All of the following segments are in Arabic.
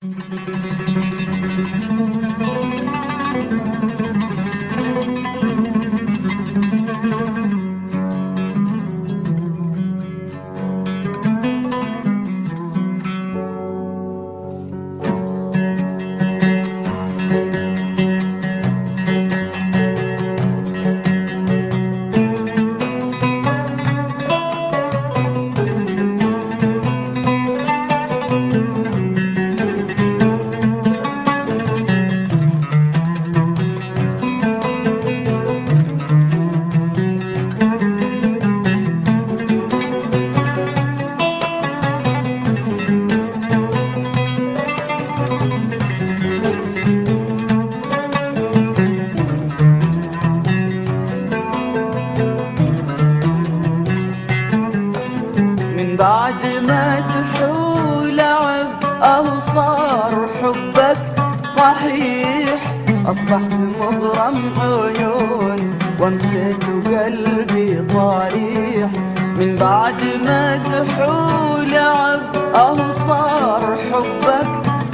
بعد مزح ولعب صار حبك صحيح، أصبحت مغرم عيون وامسك وقلبي طريح. من بعد مزح ولعب صار حبك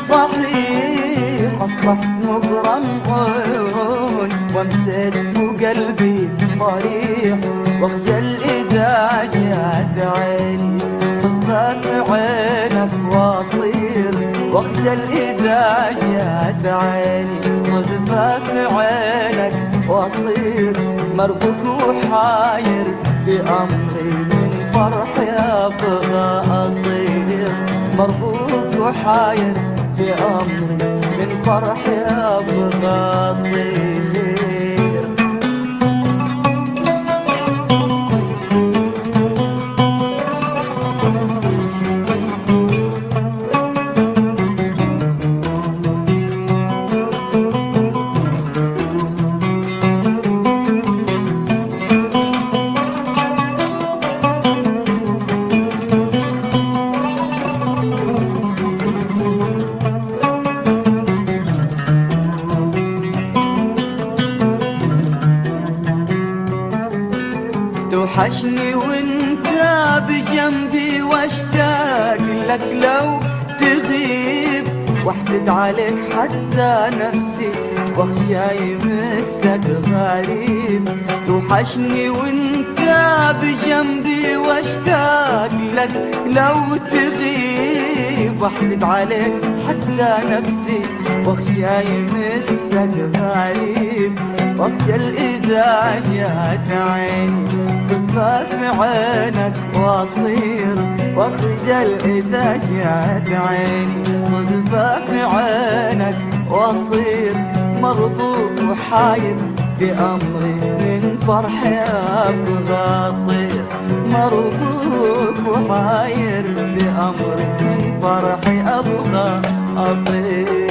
صحيح، أصبحت مغرم عيون وامسك وقلبي طريح. واخجل إذا جات عيني صدفة في عينك واصير، واخجل إذا جات عيني صدفة في عينك واصير. مربوك وحاير في أمري من فرحي أبغى أطير، مربوك وحاير في أمري من فرحي أبغى أطير. توحشني وانت بجنبي واشتاق لك لو تغيب، واحسد عليك حتى نفسي واخشى يمسك غريب. توحشني وانت بجنبي واشتاق لك لو تغيب، واحسد عليك حتى نفسي واخشى يمسك غريب. واخجل إذا جات عيني صدفة في عينك واصير، واخجل إذا جات عيني صدفة في عينك واصير. مربوك وحاير في أمري من فرحي أبغى أطير، مربوك وحاير في أمري من فرحي أبغى أطير.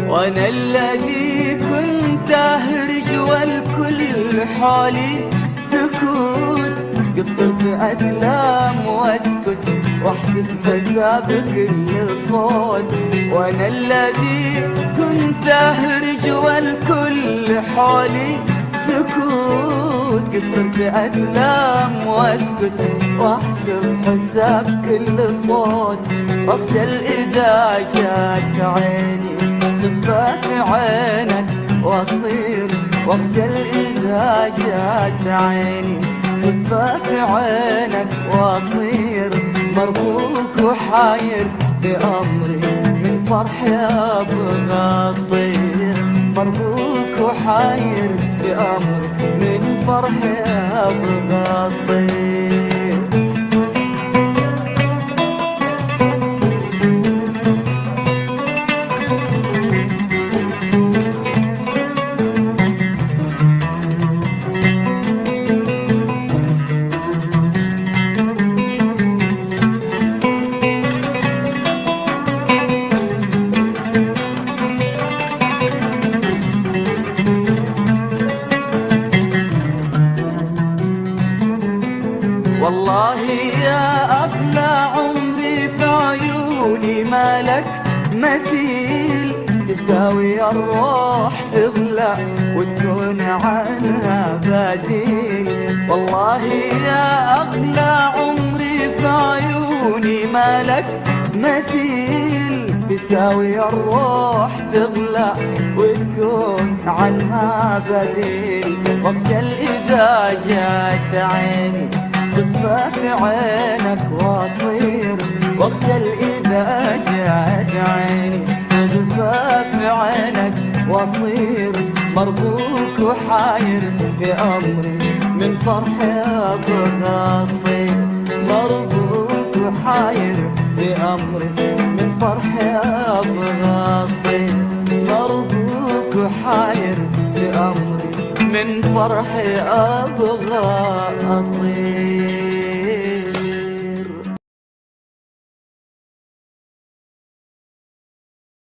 وأنا الذي كنت أهرج والكل حولي سكوت، قد صرت أتلام وأسكت وأحسب حساب كل صوت. وأنا الذي كنت أهرج والكل حولي سكوت، قد صرت أتلام وأسكت وأحسب حساب كل صوت. واخجل إذا جات عيني صدفة في عينك واصير، واخجل إذا جات عيني صدفة في عينك واصير. مربوك وحاير في أمري من فرحي أبغى أطير، مربوك وحاير في أمري من فرحي أبغى أطير. والله يا أغلى عمري في عيوني ما لك مثيل، تساوي الروح تغلى وتكون عنها بديل. والله يا أغلى عمري في عيوني ما لك مثيل، تساوي الروح تغلى وتكون عنها بديل. واخجل إذا جات عيني صدفة في عينك واصير، واخجل إذا جات عيني صدفة في عينك واصير مربوك وحاير في أمري من فرحي أبغى أطير، مربوك وحاير في أمري من فرحي أبغى أطير، مربوك وحاير في أمري من فرحي أبغى أطير.